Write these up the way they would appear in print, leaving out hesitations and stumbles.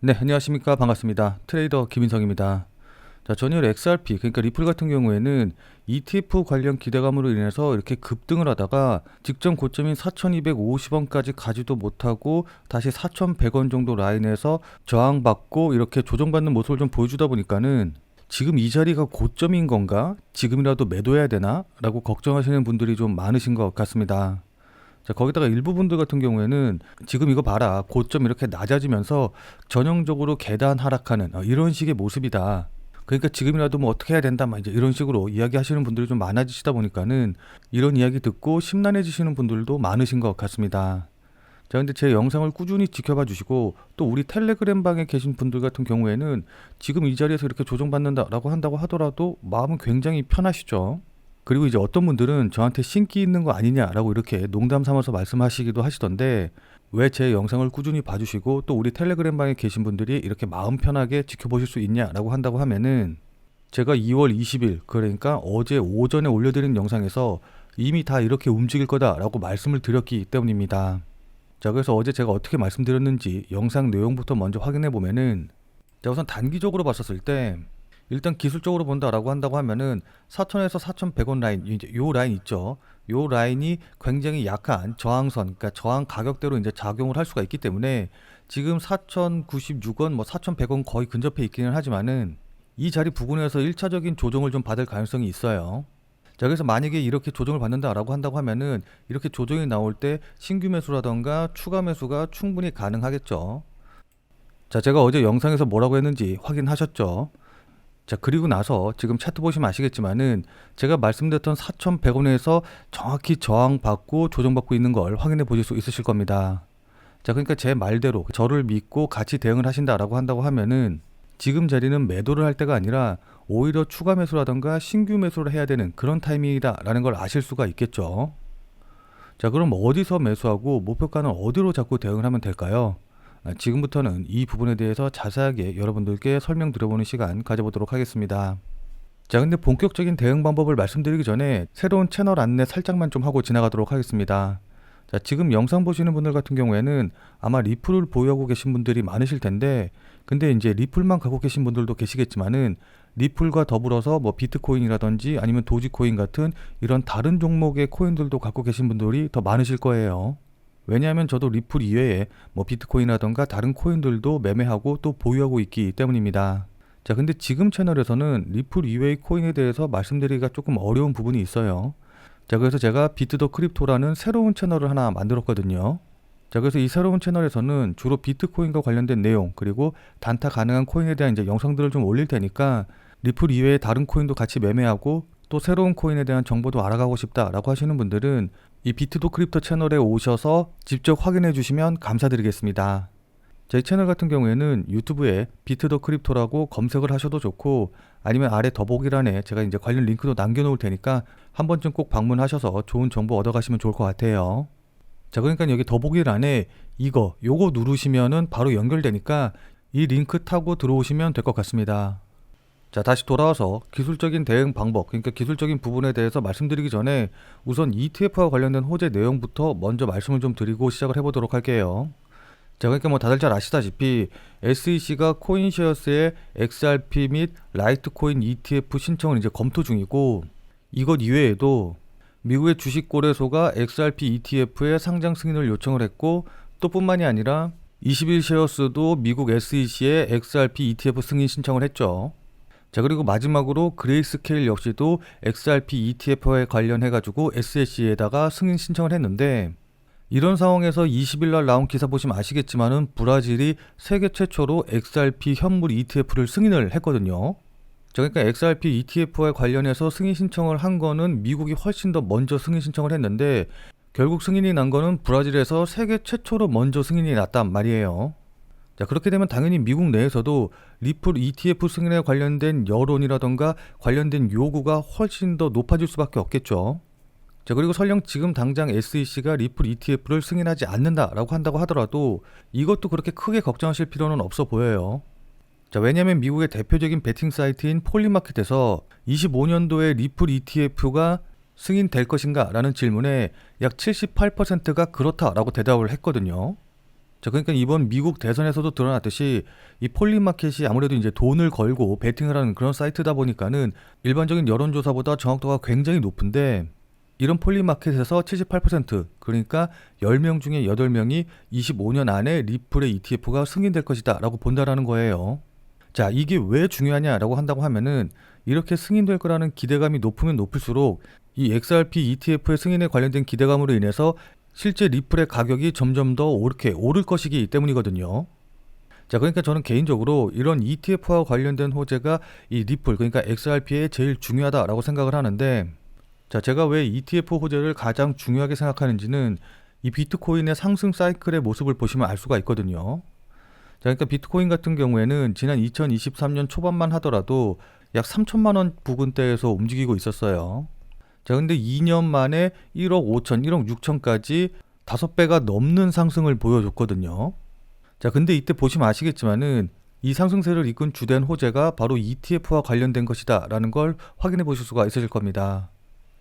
네, 안녕하십니까. 반갑습니다. 트레이더 김인성입니다. 자, 전일 XRP, 그러니까 리플 같은 경우에는 ETF 관련 기대감으로 인해서 이렇게 급등을 하다가 직전 고점인 4,250원까지 가지도 못하고 다시 4,100원 정도 라인에서 저항받고 이렇게 조정받는 모습을 좀 보여주다 보니까는 지금 이 자리가 고점인 건가? 지금이라도 매도해야 되나? 라고 걱정하시는 분들이 좀 많으신 것 같습니다. 자, 거기다가 일부 분들 같은 경우에는 지금 이거 봐라. 고점 이렇게 낮아지면서 전형적으로 계단 하락하는 이런 식의 모습이다. 그러니까 지금이라도 뭐 어떻게 해야 된다. 막 이제 이런 식으로 이야기하시는 분들이 좀 많아지시다 보니까는 이런 이야기 듣고 심란해지시는 분들도 많으신 것 같습니다. 자, 근데 제 영상을 꾸준히 지켜봐 주시고 또 우리 텔레그램 방에 계신 분들 같은 경우에는 지금 이 자리에서 이렇게 조정받는다라고 한다고 하더라도 마음은 굉장히 편하시죠. 그리고 이제 어떤 분들은 저한테 신기 있는 거 아니냐라고 이렇게 농담 삼아서 말씀하시기도 하시던데 왜 제 영상을 꾸준히 봐주시고 또 우리 텔레그램 방에 계신 분들이 이렇게 마음 편하게 지켜보실 수 있냐라고 한다고 하면은 제가 2월 20일 그러니까 어제 오전에 올려드린 영상에서 이미 다 이렇게 움직일 거다라고 말씀을 드렸기 때문입니다. 자, 그래서 어제 제가 어떻게 말씀드렸는지 영상 내용부터 먼저 확인해 보면은 자, 우선 단기적으로 봤었을 때 일단 기술적으로 본다라고 한다고 하면은 4,000에서 4,100원 라인, 이제 요 라인 있죠. 요 라인이 굉장히 약한 저항선, 그러니까 저항 가격대로 이제 작용을 할 수가 있기 때문에 지금 4,096원, 뭐 4,100원 거의 근접해 있기는 하지만은 이 자리 부근에서 1차적인 조정을 좀 받을 가능성이 있어요. 자, 그래서 만약에 이렇게 조정을 받는다라고 한다고 하면은 이렇게 조정이 나올 때 신규 매수라던가 추가 매수가 충분히 가능하겠죠. 자, 제가 어제 영상에서 뭐라고 했는지 확인하셨죠? 자, 그리고 나서 지금 차트 보시면 아시겠지만은 제가 말씀드렸던 4,100원에서 정확히 저항받고 조정받고 있는 걸 확인해 보실 수 있으실 겁니다. 자, 그러니까 제 말대로 저를 믿고 같이 대응을 하신다라고 한다고 하면은 지금 자리는 매도를 할 때가 아니라 오히려 추가 매수라던가 신규 매수를 해야 되는 그런 타이밍이다라는 걸 아실 수가 있겠죠. 자, 그럼 어디서 매수하고 목표가는 어디로 잡고 대응을 하면 될까요? 지금부터는 이 부분에 대해서 자세하게 여러분들께 설명드려보는 시간 가져보도록 하겠습니다. 자, 근데 본격적인 대응 방법을 말씀드리기 전에 새로운 채널 안내 살짝만 좀 하고 지나가도록 하겠습니다. 자, 지금 영상 보시는 분들 같은 경우에는 아마 리플을 보유하고 계신 분들이 많으실 텐데 근데 이제 리플만 갖고 계신 분들도 계시겠지만은 리플과 더불어서 뭐 비트코인이라든지 아니면 도지코인 같은 이런 다른 종목의 코인들도 갖고 계신 분들이 더 많으실 거예요. 왜냐하면 저도 리플 이외에 뭐 비트코인이라던가 다른 코인들도 매매하고 또 보유하고 있기 때문입니다. 자, 근데 지금 채널에서는 리플 이외의 코인에 대해서 말씀드리기가 조금 어려운 부분이 있어요. 자, 그래서 제가 비트 더 크립토라는 새로운 채널을 하나 만들었거든요. 자, 그래서 이 새로운 채널에서는 주로 비트코인과 관련된 내용 그리고 단타 가능한 코인에 대한 이제 영상들을 좀 올릴 테니까 리플 이외의 다른 코인도 같이 매매하고 또 새로운 코인에 대한 정보도 알아가고 싶다라고 하시는 분들은 이 비트도 크립토 채널에 오셔서 직접 확인해 주시면 감사드리겠습니다. 제 채널 같은 경우에는 유튜브에 비트 더 크립토라고 검색을 하셔도 좋고 아니면 아래 더보기란에 제가 이제 관련 링크도 남겨놓을 테니까 한 번쯤 꼭 방문하셔서 좋은 정보 얻어가시면 좋을 것 같아요. 자, 그러니까 여기 더보기란에 요거 누르시면은 바로 연결되니까 이 링크 타고 들어오시면 될 것 같습니다. 자, 다시 돌아와서 기술적인 대응 방법, 그러니까 기술적인 부분에 대해서 말씀드리기 전에 우선 ETF와 관련된 호재 내용부터 먼저 말씀을 좀 드리고 시작을 해보도록 할게요. 자, 그러니까 뭐 다들 잘 아시다시피 SEC가 코인쉐어스의 XRP 및 라이트코인 ETF 신청을 이제 검토 중이고 이것 이외에도 미국의 주식거래소가 XRP ETF의 상장 승인을 요청을 했고 또 뿐만이 아니라 21쉐어스도 미국 SEC의 XRP ETF 승인 신청을 했죠. 자, 그리고 마지막으로 그레이스케일 역시도 XRP ETF에 관련해가지고 SEC에다가 승인 신청을 했는데 이런 상황에서 20일 날 나온 기사 보시면 아시겠지만은 브라질이 세계 최초로 XRP 현물 ETF를 승인을 했거든요. 자, 그러니까 XRP ETF에 관련해서 승인 신청을 한 거는 미국이 훨씬 더 먼저 승인 신청을 했는데 결국 승인이 난 거는 브라질에서 세계 최초로 먼저 승인이 났단 말이에요. 자, 그렇게 되면 당연히 미국 내에서도 리플 ETF 승인에 관련된 여론이라던가 관련된 요구가 훨씬 더 높아질 수밖에 없겠죠. 자, 그리고 설령 지금 당장 SEC가 리플 ETF를 승인하지 않는다라고 한다고 하더라도 이것도 그렇게 크게 걱정하실 필요는 없어 보여요. 자, 왜냐면 미국의 대표적인 베팅 사이트인 폴리마켓에서 25년도에 리플 ETF가 승인될 것인가 라는 질문에 약 78%가 그렇다라고 대답을 했거든요. 자, 그러니까 이번 미국 대선에서도 드러났듯이 이 폴리마켓이 아무래도 이제 돈을 걸고 베팅을 하는 그런 사이트다 보니까는 일반적인 여론조사보다 정확도가 굉장히 높은데, 이런 폴리마켓에서 78%, 그러니까 10명 중에 8명이 25년 안에 리플의 ETF가 승인될 것이다 라고 본다라는 거예요. 자, 이게 왜 중요하냐라고 한다고 하면은, 이렇게 승인될 거라는 기대감이 높으면 높을수록 이 XRP ETF의 승인에 관련된 기대감으로 인해서 실제 리플의 가격이 점점 더 이렇게 오를 것이기 때문이거든요. 자, 그러니까 저는 개인적으로 이런 ETF와 관련된 호재가 이 리플, 그러니까 XRP에 제일 중요하다라고 생각을 하는데, 자, 제가 왜 ETF 호재를 가장 중요하게 생각하는지는 이 비트코인의 상승 사이클의 모습을 보시면 알 수가 있거든요. 자, 그러니까 비트코인 같은 경우에는 지난 2023년 초반만 하더라도 약 3천만 원 부근대에서 움직이고 있었어요. 자, 근데 2년 만에 1억 5천, 1억 6천까지 5배가 넘는 상승을 보여줬거든요. 자, 근데 이때 보시면 아시겠지만은 이 상승세를 이끈 주된 호재가 바로 ETF와 관련된 것이다 라는 걸 확인해 보실 수가 있으실 겁니다.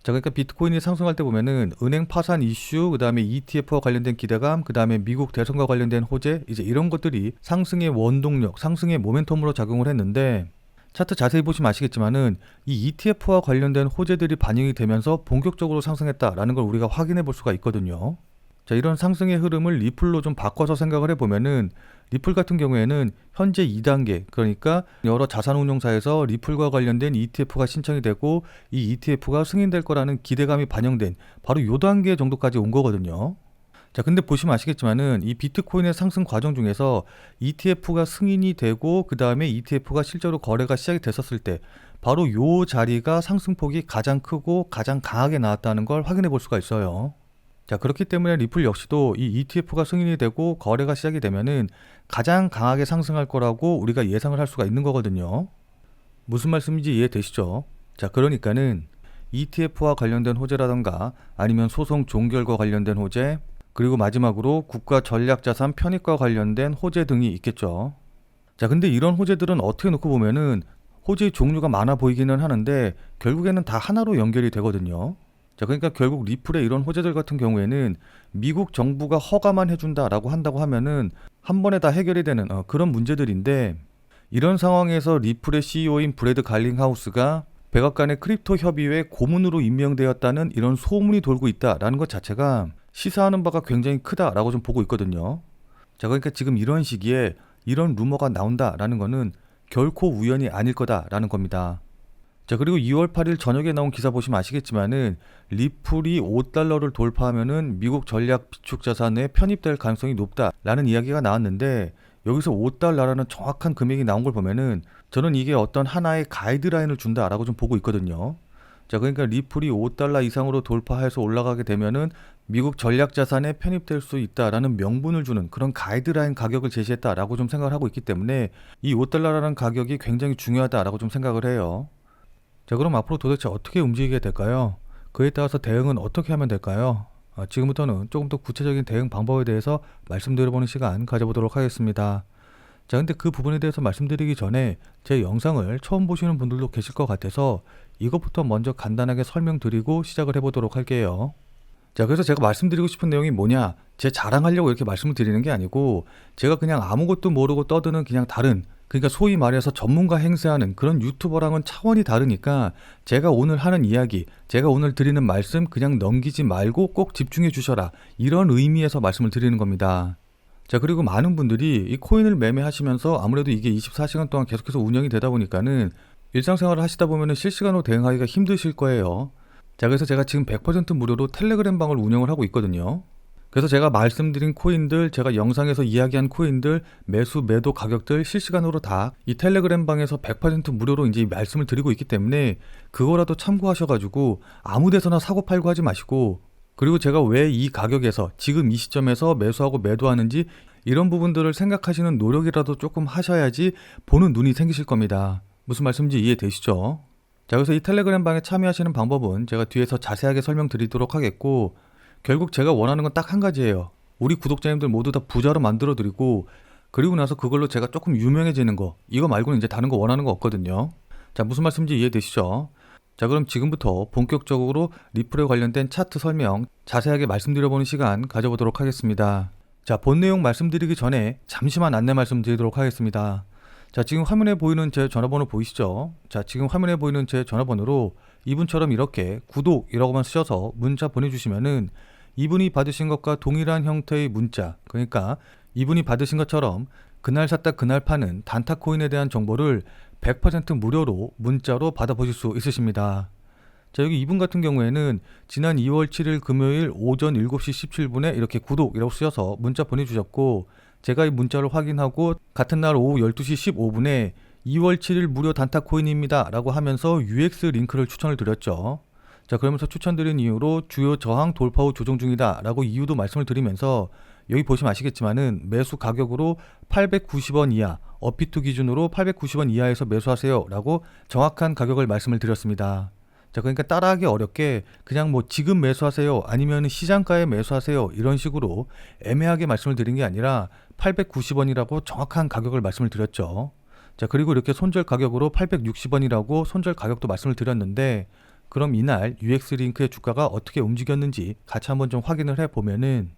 자, 그러니까 비트코인이 상승할 때 보면은 은행 파산 이슈, 그 다음에 ETF와 관련된 기대감, 그 다음에 미국 대선과 관련된 호재, 이제 이런 것들이 상승의 원동력, 상승의 모멘텀으로 작용을 했는데, 차트 자세히 보시면 아시겠지만은 이 ETF와 관련된 호재들이 반영이 되면서 본격적으로 상승했다라는 걸 우리가 확인해 볼 수가 있거든요. 자, 이런 상승의 흐름을 리플로 좀 바꿔서 생각을 해보면은, 리플 같은 경우에는 현재 2단계, 그러니까 여러 자산운용사에서 리플과 관련된 ETF가 신청이 되고 이 ETF가 승인될 거라는 기대감이 반영된 바로 요 단계 정도까지 온 거거든요. 자, 근데 보시면 아시겠지만은 이 비트코인의 상승 과정 중에서 ETF가 승인이 되고 그 다음에 ETF가 실제로 거래가 시작이 됐었을 때 바로 요 자리가 상승폭이 가장 크고 가장 강하게 나왔다는 걸 확인해 볼 수가 있어요. 자, 그렇기 때문에 리플 역시도 이 ETF가 승인이 되고 거래가 시작이 되면은 가장 강하게 상승할 거라고 우리가 예상을 할 수가 있는 거거든요. 무슨 말씀인지 이해되시죠? 자, 그러니까는 ETF와 관련된 호재라던가 아니면 소송 종결과 관련된 호재, 그리고 마지막으로 국가 전략자산 편입과 관련된 호재 등이 있겠죠. 자, 근데 이런 호재들은 어떻게 놓고 보면은 호재의 종류가 많아 보이기는 하는데 결국에는 다 하나로 연결이 되거든요. 자, 그러니까 결국 리플의 이런 호재들 같은 경우에는 미국 정부가 허가만 해준다라고 한다고 하면은 한 번에 다 해결이 되는 그런 문제들인데, 이런 상황에서 리플의 CEO인 브래드 갈링하우스가 백악관의 크립토 협의회 고문으로 임명되었다는 이런 소문이 돌고 있다라는 것 자체가 시사하는 바가 굉장히 크다라고 좀 보고 있거든요. 자, 그러니까 지금 이런 시기에 이런 루머가 나온다라는 거는 결코 우연이 아닐 거다라는 겁니다. 자, 그리고 2월 8일 저녁에 나온 기사 보시면 아시겠지만은 리플이 $5를 돌파하면은 미국 전략 비축자산에 편입될 가능성이 높다라는 이야기가 나왔는데, 여기서 $5라는 정확한 금액이 나온 걸 보면은 저는 이게 어떤 하나의 가이드라인을 준다라고 좀 보고 있거든요. 자, 그러니까 리플이 $5 이상으로 돌파해서 올라가게 되면은 미국 전략자산에 편입될 수 있다라는 명분을 주는 그런 가이드라인 가격을 제시했다라고 좀 생각을 하고 있기 때문에 이 $5라는 가격이 굉장히 중요하다라고 좀 생각을 해요. 자, 그럼 앞으로 도대체 어떻게 움직이게 될까요? 그에 따라서 대응은 어떻게 하면 될까요? 지금부터는 조금 더 구체적인 대응 방법에 대해서 말씀드려보는 시간 가져보도록 하겠습니다. 자, 근데 그 부분에 대해서 말씀드리기 전에 제 영상을 처음 보시는 분들도 계실 것 같아서 이것부터 먼저 간단하게 설명드리고 시작을 해보도록 할게요. 자, 그래서 제가 말씀드리고 싶은 내용이 뭐냐, 제 자랑하려고 이렇게 말씀을 드리는 게 아니고 제가 그냥 아무것도 모르고 떠드는 그냥 다른, 그러니까 소위 말해서 전문가 행세하는 그런 유튜버랑은 차원이 다르니까 제가 오늘 하는 이야기, 제가 오늘 드리는 말씀 그냥 넘기지 말고 꼭 집중해 주셔라, 이런 의미에서 말씀을 드리는 겁니다. 자, 그리고 많은 분들이 이 코인을 매매하시면서 아무래도 이게 24시간 동안 계속해서 운영이 되다 보니까는 일상생활을 하시다 보면은 실시간으로 대응하기가 힘드실 거예요. 자, 그래서 제가 지금 100% 무료로 텔레그램 방을 운영을 하고 있거든요. 그래서 제가 말씀드린 코인들, 제가 영상에서 이야기한 코인들, 매수, 매도 가격들 실시간으로 다 이 텔레그램 방에서 100% 무료로 이제 말씀을 드리고 있기 때문에 그거라도 참고하셔가지고 아무 데서나 사고 팔고 하지 마시고, 그리고 제가 왜 이 가격에서 지금 이 시점에서 매수하고 매도하는지 이런 부분들을 생각하시는 노력이라도 조금 하셔야지 보는 눈이 생기실 겁니다. 무슨 말씀인지 이해되시죠? 자, 그래서 이 텔레그램 방에 참여하시는 방법은 제가 뒤에서 자세하게 설명드리도록 하겠고, 결국 제가 원하는 건 딱 한 가지예요. 우리 구독자님들 모두 다 부자로 만들어 드리고, 그리고 나서 그걸로 제가 조금 유명해지는 거, 이거 말고는 이제 다른 거 원하는 거 없거든요. 자, 무슨 말씀인지 이해되시죠? 자, 그럼 지금부터 본격적으로 리플에 관련된 차트 설명 자세하게 말씀드려보는 시간 가져보도록 하겠습니다. 자, 본 내용 말씀드리기 전에 잠시만 안내 말씀드리도록 하겠습니다. 자, 지금 화면에 보이는 제 전화번호 보이시죠? 자, 지금 화면에 보이는 제 전화번호로 이분처럼 이렇게 구독이라고만 쓰셔서 문자 보내주시면은 이분이 받으신 것과 동일한 형태의 문자, 그러니까 이분이 받으신 것처럼 그날 샀다 그날 파는 단타코인에 대한 정보를 100% 무료로 문자로 받아보실 수 있으십니다. 자, 여기 이분 같은 경우에는 지난 2월 7일 금요일 오전 7시 17분에 이렇게 구독이라고 쓰셔서 문자 보내주셨고, 제가 이 문자를 확인하고 같은 날 오후 12시 15분에 2월 7일 무료 단타 코인입니다 라고 하면서 UX 링크를 추천을 드렸죠. 자, 그러면서 추천드린 이유로 주요 저항 돌파 후 조정 중이다 라고 이유도 말씀을 드리면서, 여기 보시면 아시겠지만은 매수 가격으로 890원 이하, 업비트 기준으로 890원 이하에서 매수하세요 라고 정확한 가격을 말씀을 드렸습니다. 자, 그러니까 따라하기 어렵게 그냥 뭐 지금 매수하세요 아니면 시장가에 매수하세요 이런 식으로 애매하게 말씀을 드린 게 아니라 890원이라고 정확한 가격을 말씀을 드렸죠. 자, 그리고 이렇게 손절 가격으로 860원이라고 손절 가격도 말씀을 드렸는데, 그럼 이날 UX링크의 주가가 어떻게 움직였는지 같이 한번 좀 확인을 해보면은,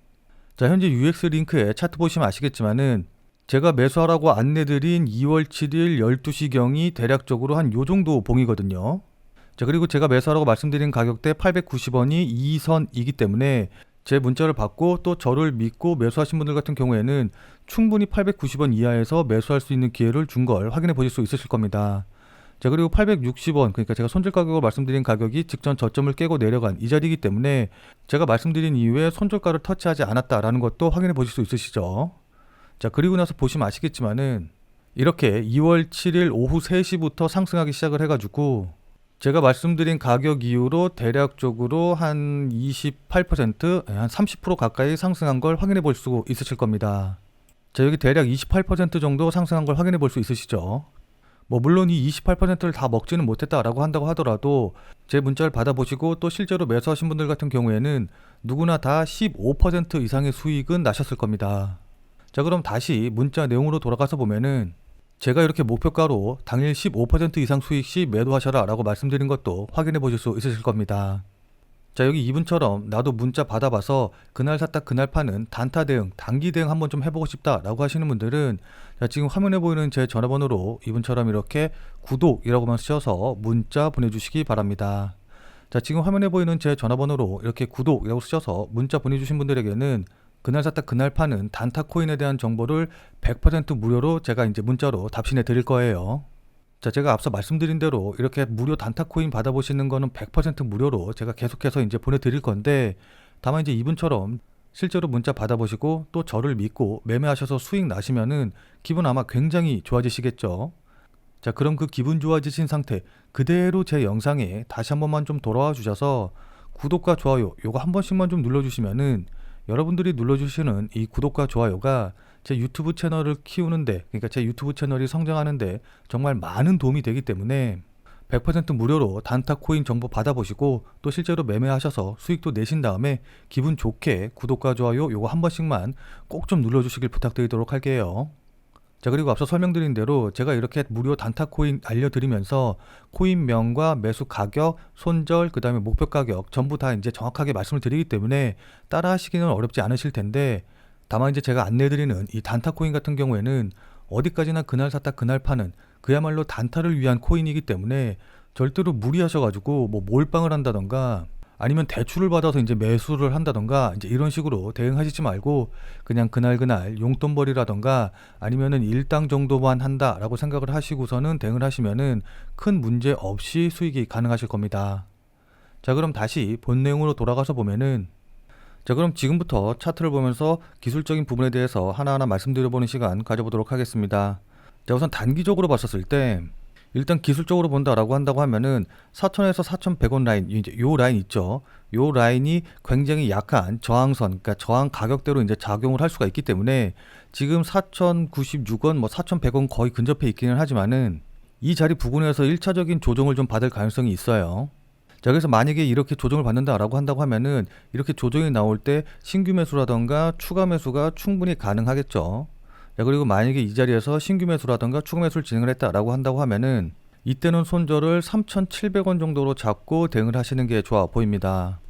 자, 현재 UX링크의 차트 보시면 아시겠지만은 제가 매수하라고 안내드린 2월 7일 12시경이 대략적으로 한 요 정도 봉이거든요. 자, 그리고 제가 매수하라고 말씀드린 가격대 890원이 2선이기 때문에 제 문자를 받고 또 저를 믿고 매수하신 분들 같은 경우에는 충분히 890원 이하에서 매수할 수 있는 기회를 준 걸 확인해 보실 수 있으실 겁니다. 자, 그리고 860원, 그러니까 제가 손절 가격으로 말씀드린 가격이 직전 저점을 깨고 내려간 이 자리이기 때문에 제가 말씀드린 이후에 손절가를 터치하지 않았다라는 것도 확인해 보실 수 있으시죠. 자, 그리고 나서 보시면 아시겠지만은 이렇게 2월 7일 오후 3시부터 상승하기 시작을 해가지고 제가 말씀드린 가격 이후로 대략적으로 한 28%, 한 30% 가까이 상승한 걸 확인해 볼 수 있으실 겁니다. 자, 여기 대략 28% 정도 상승한 걸 확인해 볼 수 있으시죠. 뭐 물론 이 28%를 다 먹지는 못했다라고 한다고 하더라도 제 문자를 받아보시고 또 실제로 매수하신 분들 같은 경우에는 누구나 다 15% 이상의 수익은 나셨을 겁니다. 자, 그럼 다시 문자 내용으로 돌아가서 보면은 제가 이렇게 목표가로 당일 15% 이상 수익 시 매도하셔라 라고 말씀드린 것도 확인해 보실 수 있으실 겁니다. 자, 여기 이분처럼 나도 문자 받아봐서 그날 샀다 그날 파는 단타 대응, 단기 대응 한번 좀 해보고 싶다 라고 하시는 분들은, 자, 지금 화면에 보이는 제 전화번호로 이분처럼 이렇게 구독이라고만 쓰셔서 문자 보내주시기 바랍니다. 자, 지금 화면에 보이는 제 전화번호로 이렇게 구독이라고 쓰셔서 문자 보내주신 분들에게는 그날 샀다 그날 파는 단타 코인에 대한 정보를 100% 무료로 제가 이제 문자로 답신해 드릴 거예요. 자, 제가 앞서 말씀드린 대로 이렇게 무료 단타 코인 받아보시는 거는 100% 무료로 제가 계속해서 이제 보내드릴 건데, 다만 이제 이분처럼 실제로 문자 받아보시고 또 저를 믿고 매매하셔서 수익 나시면은 기분 아마 굉장히 좋아지시겠죠. 자, 그럼 그 기분 좋아지신 상태 그대로 제 영상에 다시 한 번만 좀 돌아와 주셔서 구독과 좋아요 요거 한 번씩만 좀 눌러주시면은 여러분들이 눌러주시는 이 구독과 좋아요가 제 유튜브 채널을 키우는데, 그러니까 제 유튜브 채널이 성장하는데 정말 많은 도움이 되기 때문에 100% 무료로 단타 코인 정보 받아보시고 또 실제로 매매하셔서 수익도 내신 다음에 기분 좋게 구독과 좋아요 요거 한 번씩만 꼭 좀 눌러주시길 부탁드리도록 할게요. 자, 그리고 앞서 설명드린 대로 제가 이렇게 무료 단타 코인 알려드리면서 코인명과 매수 가격, 손절, 그 다음에 목표 가격 전부 다 이제 정확하게 말씀을 드리기 때문에 따라 하시기는 어렵지 않으실 텐데, 다만 이제 제가 안내드리는 이 단타 코인 같은 경우에는 어디까지나 그날 샀다 그날 파는 그야말로 단타를 위한 코인이기 때문에 절대로 무리하셔가지고 뭐 몰빵을 한다던가 아니면 대출을 받아서 이제 매수를 한다던가 이제 이런 식으로 대응하시지 말고 그냥 그날 용돈벌이라던가 아니면은 일당 정도만 한다라고 생각을 하시고서는 대응을 하시면은 큰 문제 없이 수익이 가능하실 겁니다. 자, 그럼 다시 본 내용으로 돌아가서 보면은, 자, 그럼 지금부터 차트를 보면서 기술적인 부분에 대해서 하나하나 말씀드려보는 시간 가져보도록 하겠습니다. 자, 우선 단기적으로 봤었을 때 일단 기술적으로 본다라고 한다고 하면은 4,000에서 4,100원 라인, 이제 요 라인 있죠. 요 라인이 굉장히 약한 저항선, 그러니까 저항 가격대로 이제 작용을 할 수가 있기 때문에 지금 4,096원, 뭐 4,100원 거의 근접해 있기는 하지만은 이 자리 부근에서 1차적인 조정을 좀 받을 가능성이 있어요. 자, 그래서 만약에 이렇게 조정을 받는다라고 한다고 하면은 이렇게 조정이 나올 때 신규 매수라던가 추가 매수가 충분히 가능하겠죠. 자, 그리고 만약에 이 자리에서 신규 매수라던가 추가 매수를 진행을 했다라고 한다고 하면은 이때는 손절을 3,700원 정도로 잡고 대응을 하시는 게 좋아 보입니다.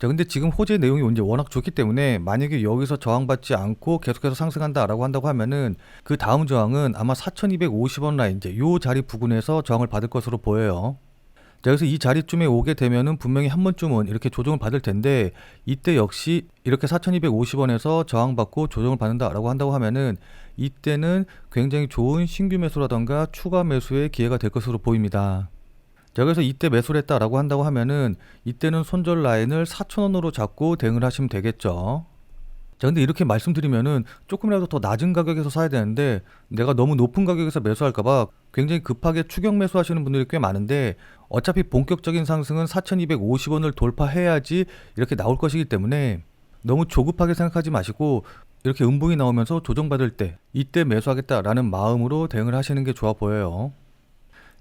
자, 근데 지금 호재 내용이 이제 워낙 좋기 때문에 만약에 여기서 저항받지 않고 계속해서 상승한다라고 한다고 하면은 그 다음 저항은 아마 4,250원 라인 이제 요 자리 부근에서 저항을 받을 것으로 보여요. 자, 그래서 이 자리쯤에 오게 되면은 분명히 한 번쯤은 이렇게 조정을 받을 텐데 이때 역시 이렇게 4,250원에서 저항받고 조정을 받는다라고 한다고 하면은 이때는 굉장히 좋은 신규 매수라던가 추가 매수의 기회가 될 것으로 보입니다. 자, 그래서 이때 매수를 했다라고 한다고 하면은 이때는 손절 라인을 4,000원으로 잡고 대응을 하시면 되겠죠. 자, 근데 이렇게 말씀드리면은 조금이라도 더 낮은 가격에서 사야 되는데 내가 너무 높은 가격에서 매수할까봐 굉장히 급하게 추격 매수하시는 분들이 꽤 많은데 어차피 본격적인 상승은 4,250원을 돌파해야지 이렇게 나올 것이기 때문에 너무 조급하게 생각하지 마시고 이렇게 음봉이 나오면서 조정받을 때 이때 매수하겠다라는 마음으로 대응을 하시는 게 좋아 보여요.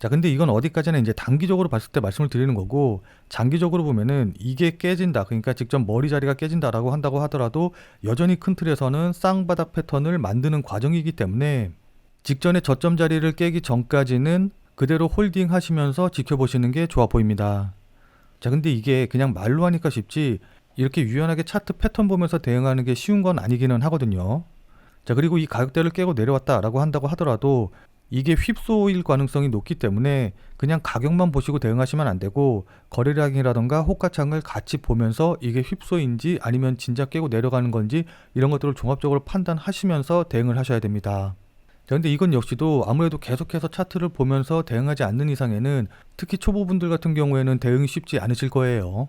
자, 근데 이건 어디까지나 이제 단기적으로 봤을 때 말씀을 드리는 거고 장기적으로 보면은 이게 깨진다. 그러니까 직접 머리 자리가 깨진다라고 한다고 하더라도 여전히 큰 틀에서는 쌍바닥 패턴을 만드는 과정이기 때문에 직전에 저점 자리를 깨기 전까지는 그대로 홀딩 하시면서 지켜보시는 게 좋아 보입니다. 자, 근데 이게 그냥 말로 하니까 쉽지 이렇게 유연하게 차트 패턴 보면서 대응하는 게 쉬운 건 아니기는 하거든요. 자, 그리고 이 가격대를 깨고 내려왔다라고 한다고 하더라도 이게 휩소일 가능성이 높기 때문에 그냥 가격만 보시고 대응하시면 안 되고 거래량이라던가 호가창을 같이 보면서 이게 휩소인지 아니면 진짜 깨고 내려가는 건지 이런 것들을 종합적으로 판단하시면서 대응을 하셔야 됩니다. 자, 근데 이건 역시도 아무래도 계속해서 차트를 보면서 대응하지 않는 이상에는 특히 초보분들 같은 경우에는 대응이 쉽지 않으실 거예요.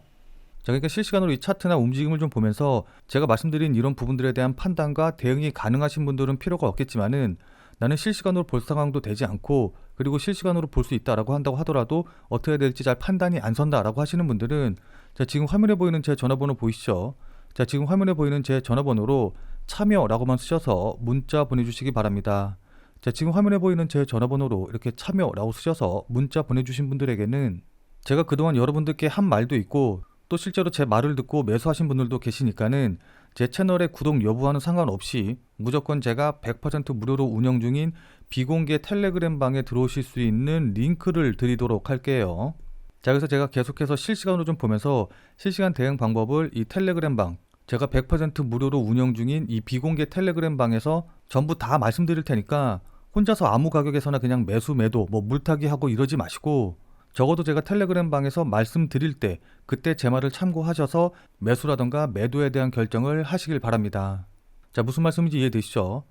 자, 그러니까 실시간으로 이 차트나 움직임을 좀 보면서 제가 말씀드린 이런 부분들에 대한 판단과 대응이 가능하신 분들은 필요가 없겠지만은 나는 실시간으로 볼 상황도 되지 않고 그리고 실시간으로 볼 수 있다라고 한다고 하더라도 어떻게 해야 될지 잘 판단이 안 선다라고 하시는 분들은 자, 지금 화면에 보이는 제 전화번호 보이시죠? 자, 지금 화면에 보이는 제 전화번호로 참여라고만 쓰셔서 문자 보내주시기 바랍니다. 자, 지금 화면에 보이는 제 전화번호로 이렇게 참여라고 쓰셔서 문자 보내주신 분들에게는 제가 그동안 여러분들께 한 말도 있고 또 실제로 제 말을 듣고 매수하신 분들도 계시니까는 제 채널의 구독 여부와는 상관없이 무조건 제가 100% 무료로 운영 중인 비공개 텔레그램 방에 들어오실 수 있는 링크를 드리도록 할게요. 자, 그래서 제가 계속해서 실시간으로 좀 보면서 실시간 대응 방법을 이 텔레그램 방 제가 100% 무료로 운영 중인 이 비공개 텔레그램 방에서 전부 다 말씀드릴 테니까 혼자서 아무 가격에서나 그냥 매수 매도 뭐 물타기 하고 이러지 마시고 적어도 제가 텔레그램 방에서 말씀드릴 때 그때 제 말을 참고하셔서 매수라던가 매도에 대한 결정을 하시길 바랍니다. 자, 무슨 말씀인지 이해되시죠?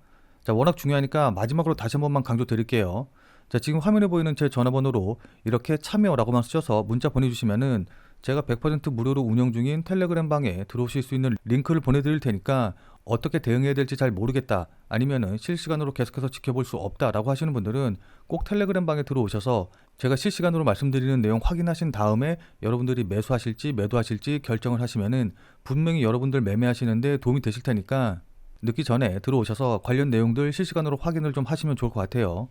자, 워낙 중요하니까 마지막으로 다시 한 번만 강조 드릴게요. 자, 지금 화면에 보이는 제 전화번호로 이렇게 참여라고만 쓰셔서 문자 보내주시면은 제가 100% 무료로 운영 중인 텔레그램 방에 들어오실 수 있는 링크를 보내드릴 테니까 어떻게 대응해야 될지 잘 모르겠다 아니면은 실시간으로 계속해서 지켜볼 수 없다라고 하시는 분들은 꼭 텔레그램 방에 들어오셔서 제가 실시간으로 말씀드리는 내용 확인하신 다음에 여러분들이 매수하실지 매도하실지 결정을 하시면은 분명히 여러분들 매매하시는데 도움이 되실 테니까 늦기 전에 들어오셔서 관련 내용들 실시간으로 확인을 좀 하시면 좋을 것 같아요.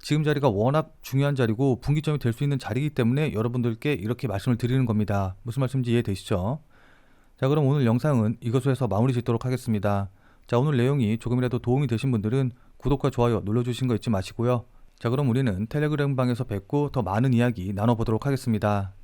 지금 자리가 워낙 중요한 자리고 분기점이 될 수 있는 자리이기 때문에 여러분들께 이렇게 말씀을 드리는 겁니다. 무슨 말씀인지 이해되시죠? 자, 그럼 오늘 영상은 이것으로 해서 마무리 짓도록 하겠습니다. 자, 오늘 내용이 조금이라도 도움이 되신 분들은 구독과 좋아요 눌러주신 거 잊지 마시고요. 자, 그럼 우리는 텔레그램 방에서 뵙고 더 많은 이야기 나눠보도록 하겠습니다.